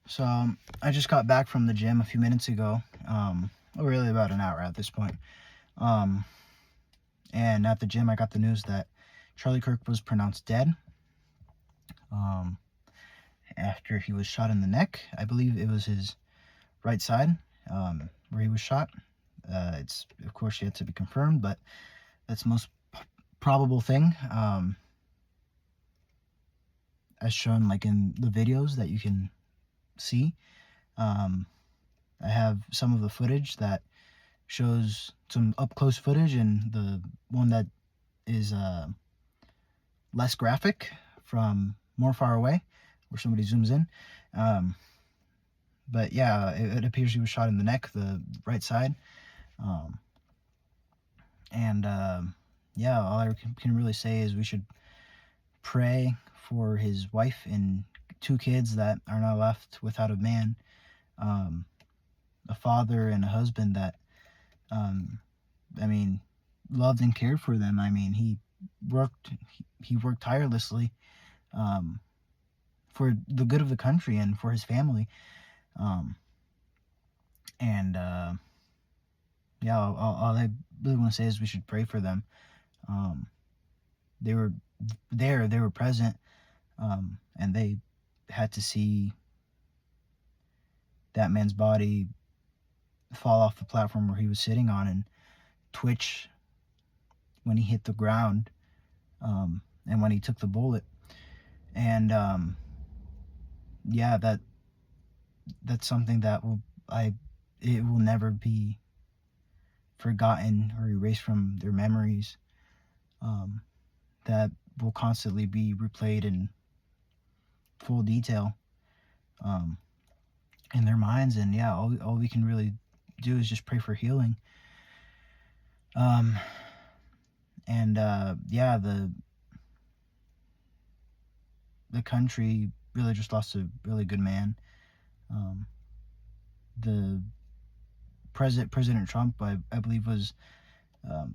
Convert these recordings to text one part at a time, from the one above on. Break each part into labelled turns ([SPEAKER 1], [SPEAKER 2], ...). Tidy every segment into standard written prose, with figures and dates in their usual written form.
[SPEAKER 1] So I just got back from the gym a few minutes ago. Really about an hour at this point. Um, and at the gym, I got the news that Charlie Kirk was pronounced dead. Um, After he was shot in the neck. I believe it was his right side, where he was shot. It's of course yet to be confirmed, but that's the most probable thing. As shown like in the videos that you can see. I have some of the footage that shows some up close footage, and the one that is less graphic from more far away, where somebody zooms in. But yeah, it appears he was shot in the neck, the right side. Um, and yeah, all I can really say is we should pray for his wife and 2 kids that are now left without a man, a father and a husband that, I mean, loved and cared for them. I mean, he worked tirelessly, for the good of the country and for his family. And yeah, all I really want to say is we should pray for them. They were there, they were present, and they had to see that man's body fall off the platform where he was sitting on and twitch when he hit the ground, and when he took the bullet. And yeah, that's something that it will never be forgotten or erased from their memories. That will constantly be replayed in full detail, in their minds. And yeah, all we can really do is just pray for healing. And yeah, the country really just lost a really good man. The President Trump, I believe, was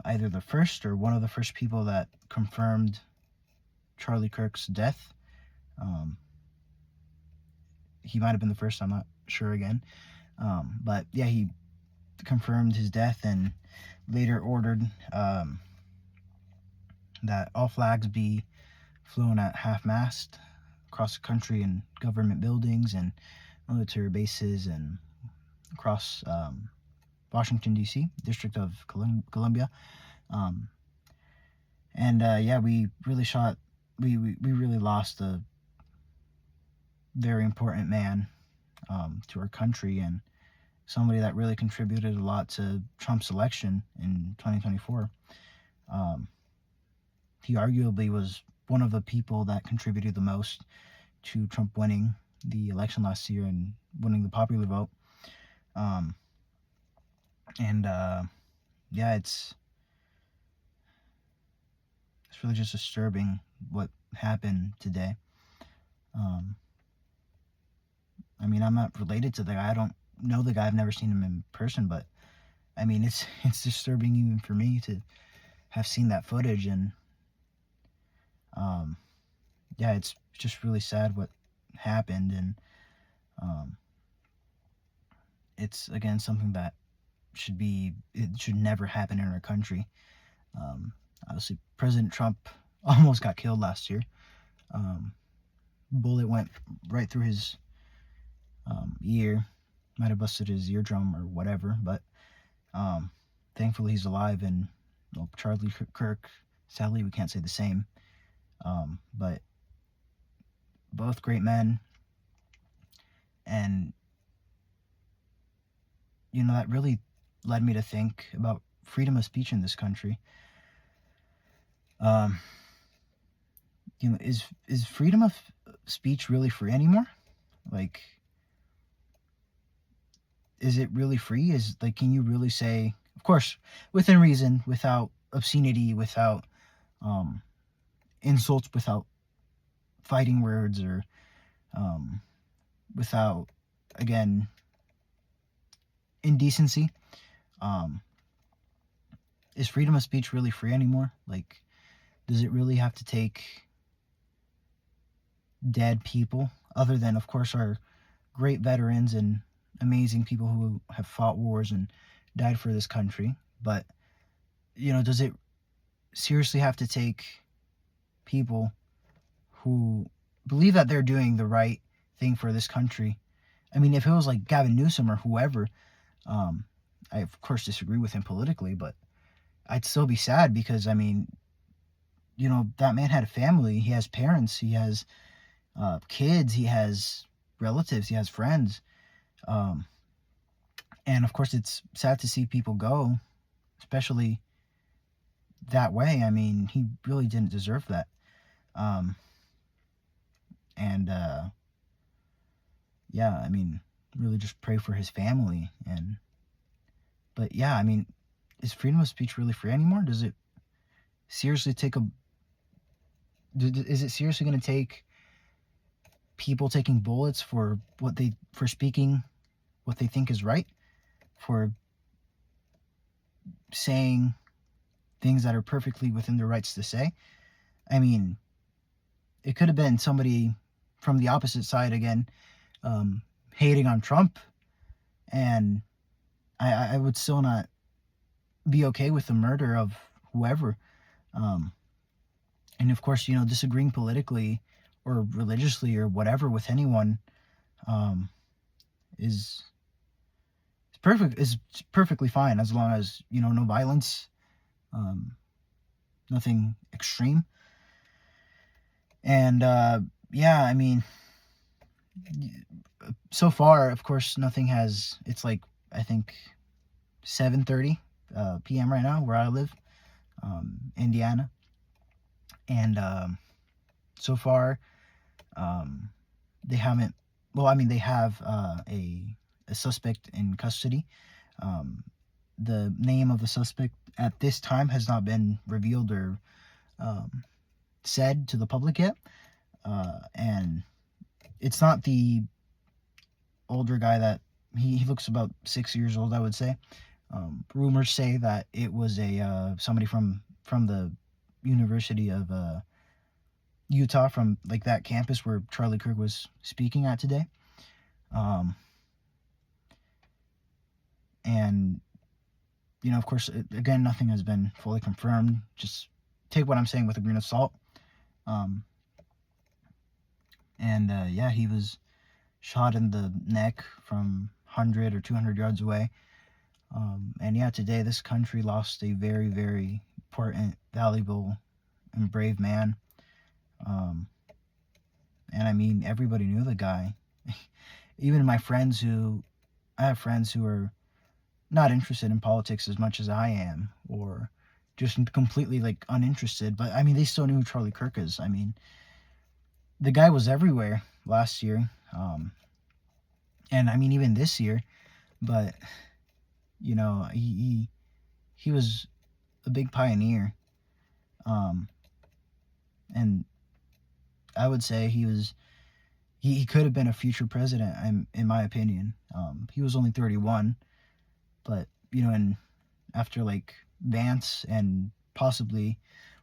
[SPEAKER 1] either the first or one of the first people that confirmed Charlie Kirk's death. He might have been the first, I'm not sure again. But yeah, he confirmed his death and later ordered that all flags be flown at half-mast across the country in government buildings and military bases and across Washington, D.C., District of Columbia. And yeah, we really lost a very important man to our country, and somebody that really contributed a lot to Trump's election in 2024. He arguably was one of the people that contributed the most to Trump winning the election last year and winning the popular vote. And yeah, it's really just disturbing what happened today. I mean, I'm not related to the guy. I don't know the guy. I've never seen him in person, but I mean, it's disturbing even for me to have seen that footage. And yeah, it's just really sad what happened. And it's, again, something that it should never happen in our country. Obviously, President Trump almost got killed last year. Bullet went right through his ear, might have busted his eardrum or whatever, but thankfully he's alive. And well, Charlie Kirk, sadly we can't say the same, but both great men. And you know, that really led me to think about freedom of speech in this country. You know, is freedom of speech really free anymore? Like, is it really free? Is, like, can you really say, of course, within reason, without obscenity, without insults, without fighting words, or without, again, indecency? Is freedom of speech really free anymore? Like, does it really have to take dead people, other than, of course, our great veterans and amazing people who have fought wars and died for this country. But, does it seriously have to take people who believe that they're doing the right thing for this country? I mean, if it was like Gavin Newsom or whoever, I of course disagree with him politically, but I'd still be sad because, I mean, that man had a family. He has parents. He has kids. He has relatives. He has friends. Um, and of course, it's sad to see people go, especially that way. I mean, he really didn't deserve that. Um, and yeah, I mean, really just pray for his family. But yeah, I mean, is freedom of speech really free anymore? Does it seriously take is it seriously going to take people taking bullets for speaking what they think is right, for saying things that are perfectly within their rights to say? I mean, it could have been somebody from the opposite side again, hating on Trump, and I would still not be okay with the murder of whoever. And of course, disagreeing politically or religiously or whatever with anyone is perfectly fine, as long as no violence, nothing extreme. And yeah, I mean, so far, of course, nothing has. It's like, I think 7:30 p.m. right now where I live, Indiana, and so far they haven't. Well, I mean, they have a suspect in custody. The name of the suspect at this time has not been revealed or said to the public yet, and it's not the older guy that he looks about 6 years old, I would say. Rumors say that it was somebody from the University of Utah, from like that campus where Charlie Kirk was speaking at today. And of course, again, nothing has been fully confirmed. Just take what I'm saying with a grain of salt. And yeah, he was shot in the neck from 100 or 200 yards away. And yeah, today this country lost a very, very important, valuable, and brave man. And I mean, everybody knew the guy. Even I have friends who are not interested in politics as much as I am, or just completely like uninterested. But I mean, they still knew who Charlie Kirk is. I mean, the guy was everywhere last year, and I mean even this year. But he was a big pioneer, and I would say he could have been a future president, in my opinion. He was only 31, but and after like Vance and possibly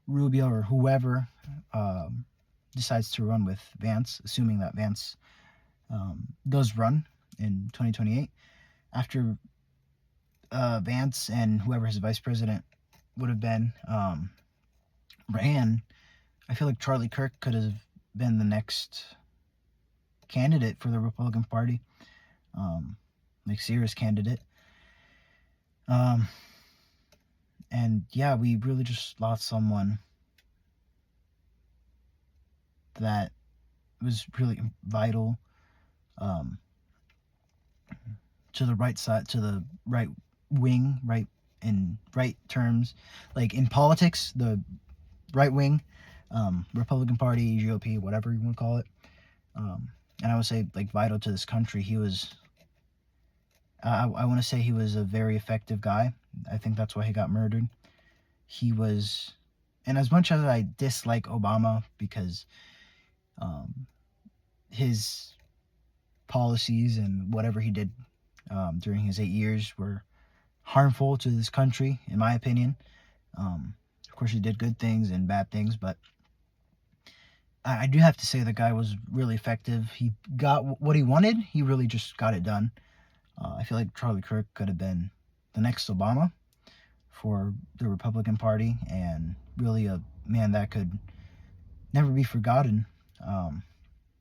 [SPEAKER 1] Rubio or whoever decides to run with Vance, assuming that Vance does run in 2028, after Vance and whoever his vice president would have been ran, I feel like Charlie Kirk could have been the next candidate for the Republican Party, like serious candidate. And yeah, we really just lost someone that was really vital to the right side, to the right wing, right in right terms, like in politics, the right wing, Republican Party, GOP, whatever you want to call it. And I would say like vital to this country. He was, I want to say he was a very effective guy. I think that's why he got murdered. He was, and as much as I dislike Obama because his policies and whatever he did during his 8 years were harmful to this country, in my opinion. Of course, he did good things and bad things, but I do have to say the guy was really effective. He got what he wanted. He really just got it done. I feel like Charlie Kirk could have been the next Obama for the Republican Party, and really a man that could never be forgotten, um,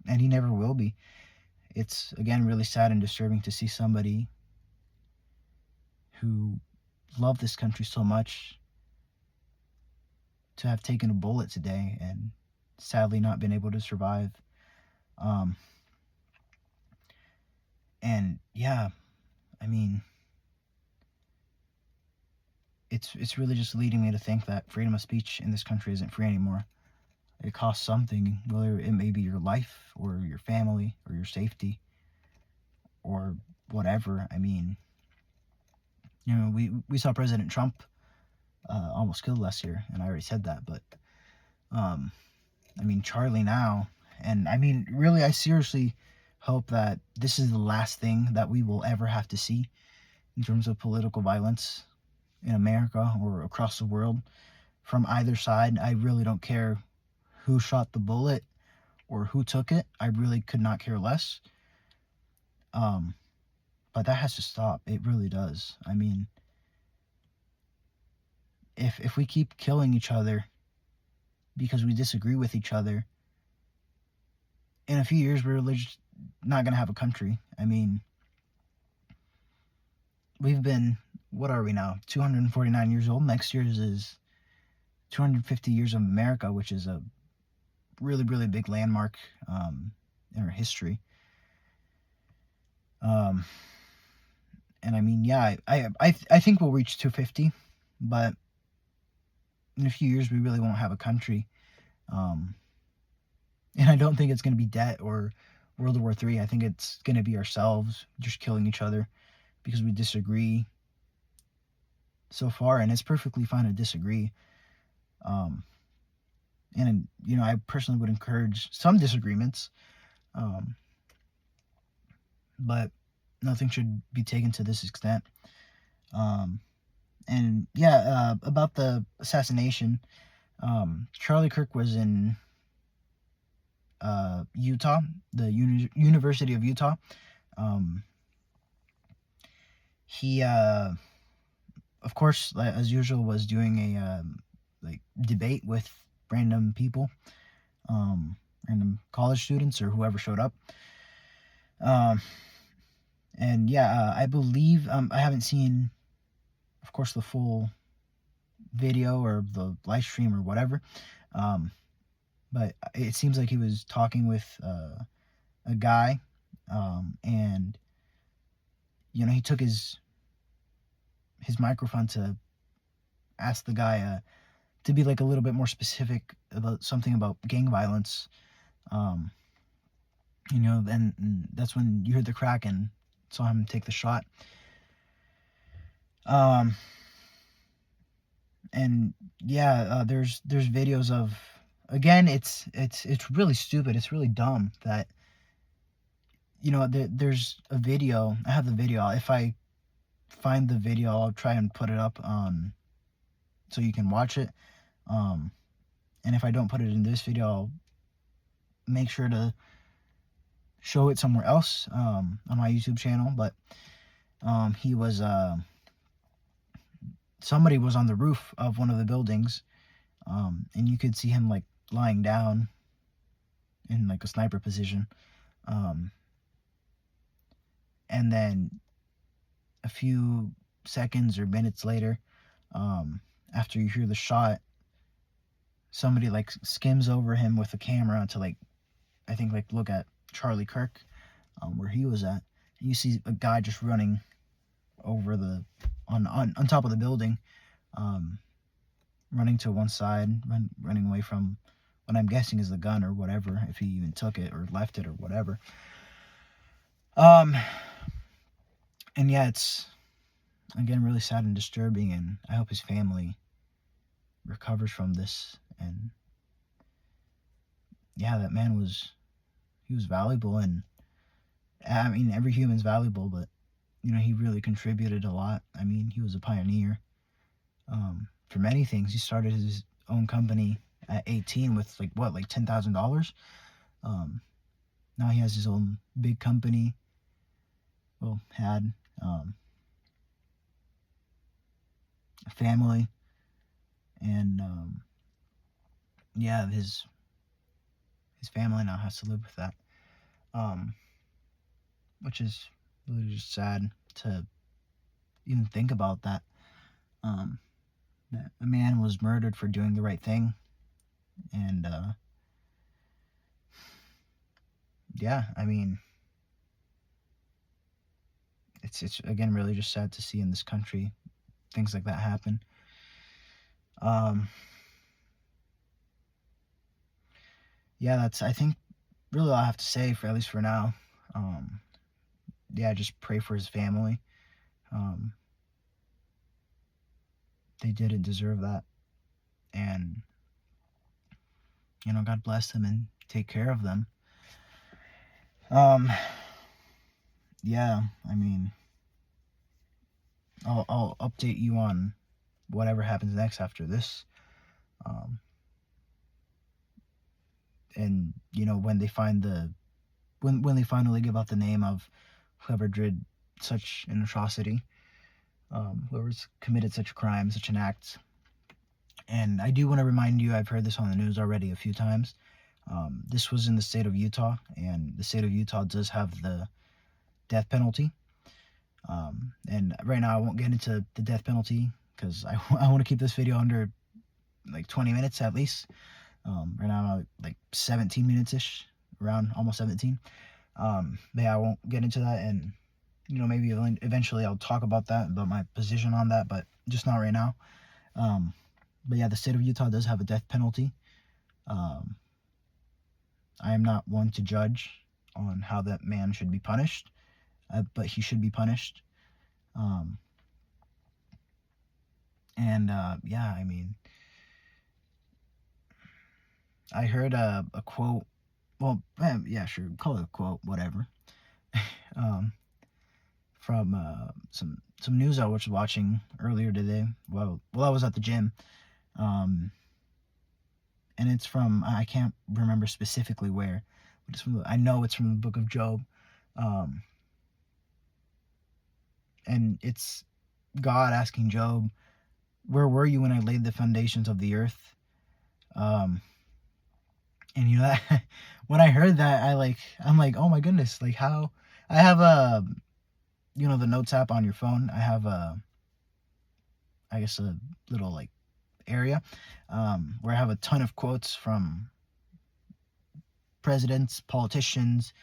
[SPEAKER 1] and he never will be. It's, again, really sad and disturbing to see somebody who loved this country so much to have taken a bullet today and sadly not been able to survive. Um, and yeah, I mean, it's really just leading me to think that freedom of speech in this country isn't free anymore. It costs something, whether it may be your life or your family or your safety or whatever. I mean, we saw President Trump almost killed last year, and I already said that, but I mean, Charlie now, and I mean, really, I seriously hope that this is the last thing that we will ever have to see in terms of political violence in America or across the world from either side. I really don't care who shot the bullet or who took it. I really could not care less. But that has to stop. It really does. I mean, if we keep killing each other because we disagree with each other, in a few years we're just not going to have a country. I mean, we've been, what are we now, 249 years old. Next year's is 250 years of America, which is a really, really big landmark in our history. And I mean, yeah, I think we'll reach 250, but in a few years we really won't have a country. And I don't think it's going to be debt or World War III. I think it's going to be ourselves just killing each other because we disagree so far, and it's perfectly fine to disagree. And I personally would encourage some disagreements, but nothing should be taken to this extent. And yeah, about the assassination, Charlie Kirk was in Utah, the University of Utah. He, of course, as usual, was doing a debate with random people, random college students or whoever showed up. And yeah, I believe, I haven't seen, of course, the full video or the live stream or whatever, but it seems like he was talking with a guy, and he took his microphone to ask the guy to be like a little bit more specific about something about gang violence, and that's when you heard the crack and saw him take the shot. And yeah, there's videos of, again, it's really stupid. It's really dumb that there's a video. I have the video. If I find the video, I'll try and put it up so you can watch it. And if I don't put it in this video, I'll make sure to show it somewhere else on my YouTube channel. But he was somebody was on the roof of one of the buildings, and you could see him like lying down in like a sniper position, and then a few seconds or minutes later, after you hear the shot, somebody like skims over him with a camera to I think look at Charlie Kirk, where he was at. And you see a guy just running over on top of the building, running to one side, running away from what I'm guessing is the gun or whatever, if he even took it or left it or whatever. And yeah, it's, again, really sad and disturbing, and I hope his family recovers from this. And yeah, that man he was valuable, and I mean, every human's valuable, but he really contributed a lot. I mean, he was a pioneer for many things. He started his own company at 18 with like $10,000. Now he has his own big company. Well, had a family, and yeah, his family now has to live with that, which is really just sad to even think about that. That a man was murdered for doing the right thing, and yeah, I mean, it's again really just sad to see in this country things like that happen. Yeah, that's, I think, really all I have to say, for at least for now. Yeah, just pray for his family. They didn't deserve that, and God bless them and take care of them. Yeah, I mean, I'll update you on whatever happens next after this. And when they find when they finally give out the name of whoever did such an atrocity, whoever's committed such a crime, such an act. And I do want to remind you, I've heard this on the news already a few times. This was in the state of Utah, and the state of Utah does have the death penalty. And right now I won't get into the death penalty because I want to keep this video under like 20 minutes at least. Right now I'm like 17 minutes-ish, around almost 17. But yeah, I won't get into that, and maybe eventually I'll talk about that, about my position on that, but just not right now. But yeah, the state of Utah does have a death penalty. I am not one to judge on how that man should be punished, but he should be punished. Yeah, I mean, I heard a quote. Well, yeah, sure, call it a quote, whatever. From some news I was watching earlier today. Well, I was at the gym, and it's from, I can't remember specifically where, but it's I know it's from the book of Job, and it's God asking Job, "Where were you when I laid the foundations of the earth?" And that, when I heard that, I'm like, oh my goodness, like how I have a, the notes app on your phone. I have I guess a little like area where I have a ton of quotes from presidents, politicians,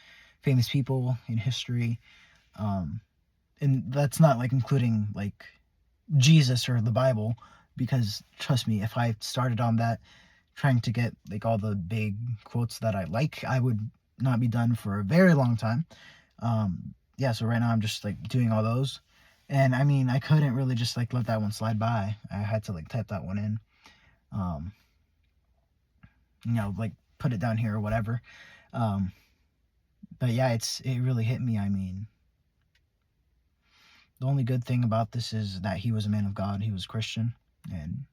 [SPEAKER 1] famous people in history, and that's not like including like Jesus or the Bible, because trust me, if I started on that trying to get like all the big quotes that I like, I would not be done for a very long time. Yeah, so right now I'm just like doing all those, and I mean, I couldn't really just like let that one slide by. I had to like type that one in, like put it down here or whatever. But yeah, it really hit me. I mean, the only good thing about this is that he was a man of God. He was Christian, and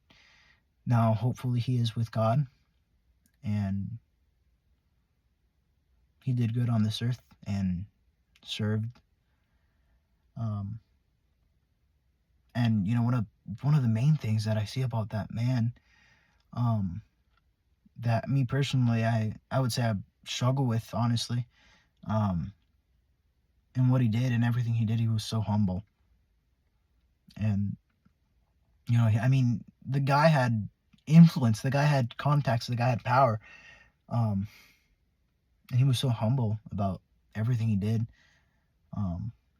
[SPEAKER 1] now hopefully he is with God, and he did good on this earth and served. And one of the main things that I see about that man, that me personally, I would say I struggle with, honestly, and what he did and everything he did, he was so humble. And I mean, the guy had influence, the guy had contacts, the guy had power, and he was so humble about everything he did. I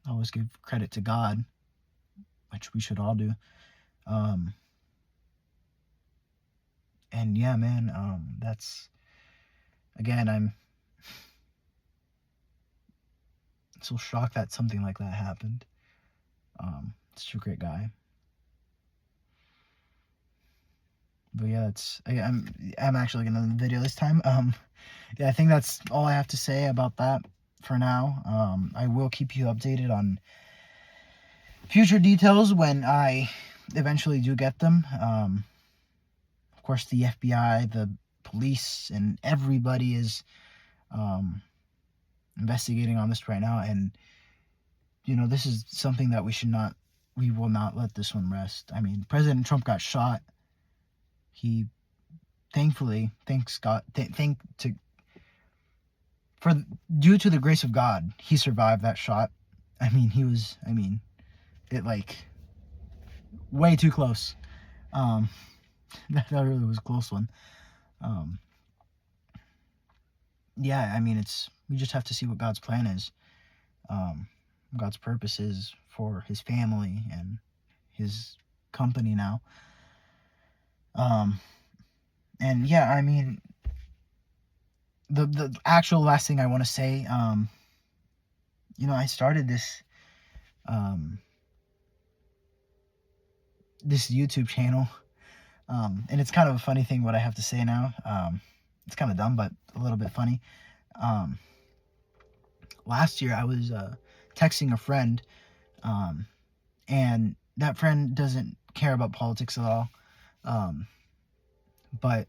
[SPEAKER 1] always give credit to God, which we should all do. And yeah, man, that's, again, I'm so shocked that something like that happened. Such a great guy. But yeah, I'm actually gonna end the video this time. Yeah, I think that's all I have to say about that for now. I will keep you updated on future details when I eventually do get them. Of course, the FBI, the police and everybody is investigating on this right now. And this is something that we will not let this one rest. I mean, President Trump got shot. He thankfully, thanks God, due to the grace of God, he survived that shot. I mean, it like way too close. That really was a close one. Yeah, I mean, we just have to see what God's plan is. God's purpose is for his family and his company now. And yeah, I mean, the actual last thing I want to say, I started this this YouTube channel, and it's kind of a funny thing what I have to say now. It's kind of dumb, but a little bit funny. Last year I was texting a friend, and that friend doesn't care about politics at all. But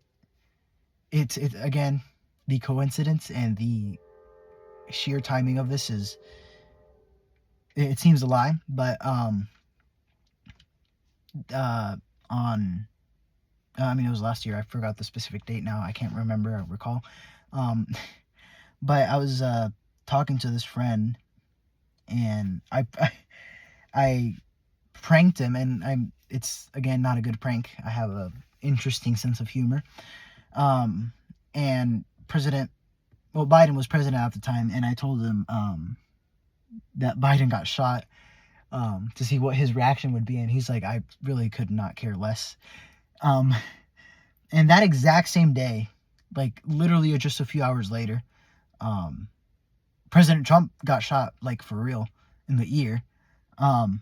[SPEAKER 1] it's again, the coincidence and the sheer timing of this it seems a lie, but it was last year. I forgot the specific date now. I can't recall. But I was talking to this friend, and I pranked him, and it's again not a good prank. I have a interesting sense of humor. And Biden was president at the time, and I told him that Biden got shot, to see what his reaction would be, and he's like, I really could not care less. And that exact same day, like literally just a few hours later, President Trump got shot, like for real, in the ear. And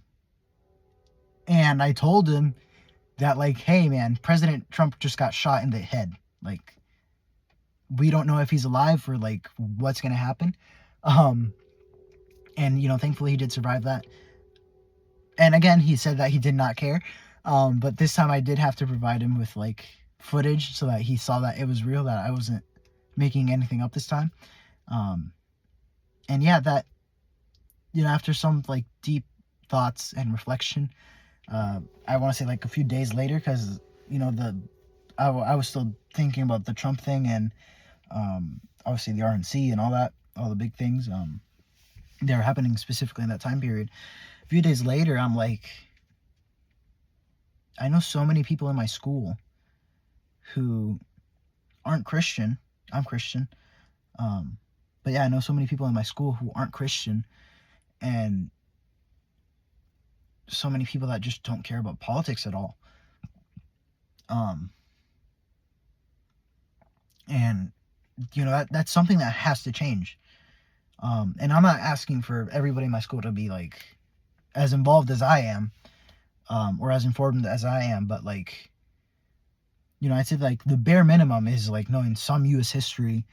[SPEAKER 1] I told him that, like, hey man, President Trump just got shot in the head. Like, we don't know if he's alive or like what's gonna happen. And thankfully he did survive that. And again, he said that he did not care. But this time I did have to provide him with like footage so that he saw that it was real, that I wasn't making anything up this time. And yeah, that, after some like deep thoughts and reflection, I want to say like a few days later, because I was still thinking about the Trump thing, and obviously the RNC and all the big things that were happening specifically in that time period. A few days later, I'm like, I know so many people in my school who aren't Christian. I'm Christian. But yeah, I know so many people in my school who aren't Christian, and so many people that just don't care about politics at all. And that's something that has to change. And I'm not asking for everybody in my school to be like as involved as I am, or as informed as I am, but like, I'd say like the bare minimum is like knowing some U.S. history,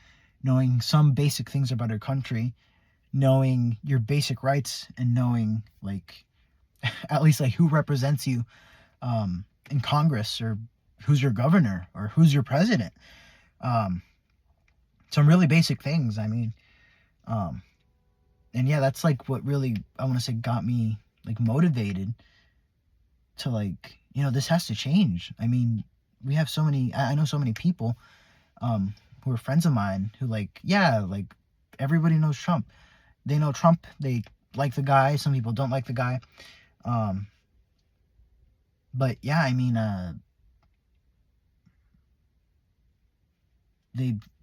[SPEAKER 1] knowing some basic things about our country, knowing your basic rights, and knowing like at least like who represents you in Congress, or who's your governor, or who's your president. Some really basic things. I mean, and yeah, that's like what really, I want to say, got me like motivated to like, this has to change. I mean, we have I know so many people who are friends of mine who like, yeah, like everybody knows Trump. They know Trump. They like the guy. Some people don't like the guy. But yeah, I mean,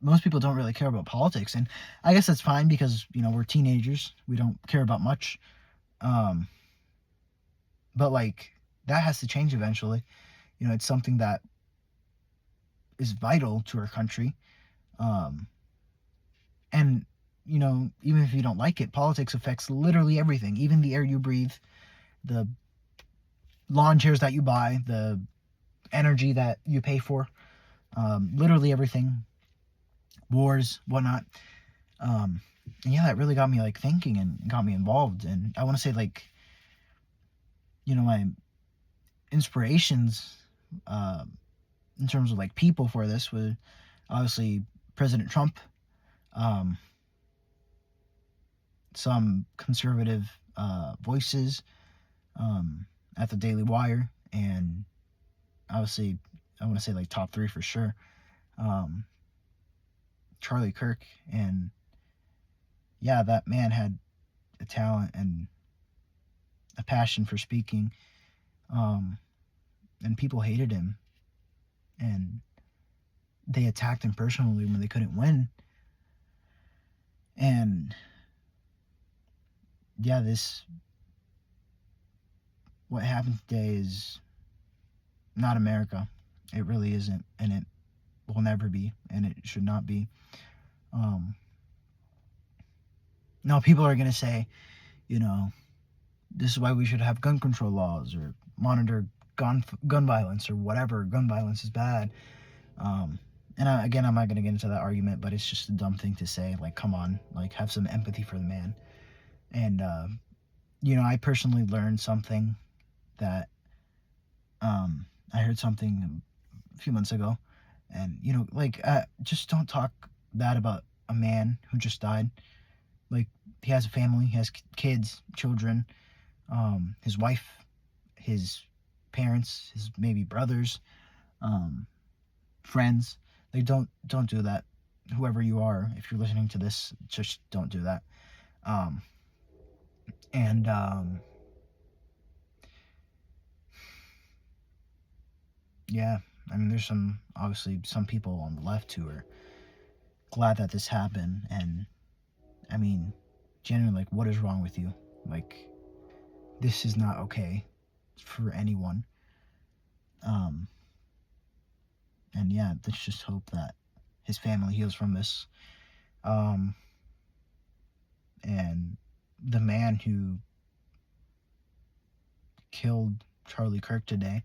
[SPEAKER 1] most people don't really care about politics, and I guess that's fine because we're teenagers. We don't care about much. But like that has to change eventually. It's something that is vital to our country. And even if you don't like it, politics affects literally everything, even the air you breathe, the lawn chairs that you buy, the energy that you pay for, literally everything, wars, whatnot. And yeah, that really got me like thinking and got me involved. And I want to say like, my inspirations in terms of like people for this was obviously President Trump, some conservative voices at the Daily Wire, and obviously I want to say like top 3 for sure. Charlie Kirk, and yeah, that man had a talent and a passion for speaking, and people hated him, and they attacked him personally when they couldn't win. And yeah, what happened today is not America. It really isn't, and it will never be, and it should not be. Now people are gonna say, this is why we should have gun control laws or monitor gun violence or whatever. Gun violence is bad. Again, I'm not gonna get into that argument, but it's just a dumb thing to say. Like, come on, like, have some empathy for the man. And I personally learned something that I heard something a few months ago, and just don't talk bad about a man who just died. Like, he has a family, he has kids, children, his wife, his parents, his maybe brothers, friends. Like, don't do that. Whoever you are, if you're listening to this, just don't do that. Yeah, I mean, there's obviously some people on the left who are glad that this happened, and I mean, genuinely, like, what is wrong with you? Like, this is not okay for anyone. And yeah, let's just hope that his family heals from this. And the man who killed Charlie Kirk today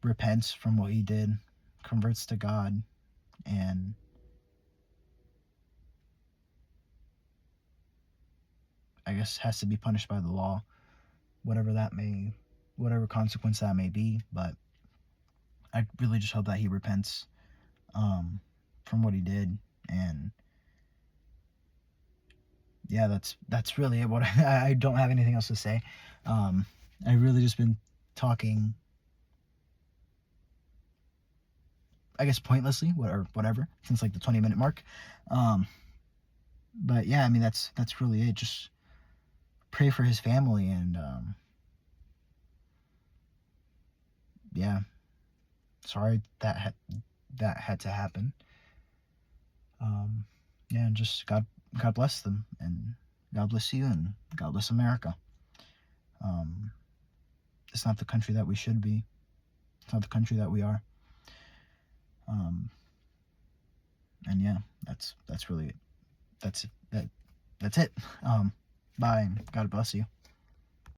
[SPEAKER 1] repents from what he did, converts to God, and I guess has to be punished by the law, whatever consequence that may be. But I really just hope that he repents from what he did. And yeah, that's really it. What I don't have anything else to say. I really just been talking, I guess, pointlessly, or whatever, since like the 20-minute mark. But yeah, I mean, that's really it. Just pray for his family, and yeah, sorry that had to happen. Yeah, and just God bless them, and God bless you, and God bless America. It's not the country that we should be. It's not the country that we are. And yeah, that's really it. That's it. Bye, and God bless you.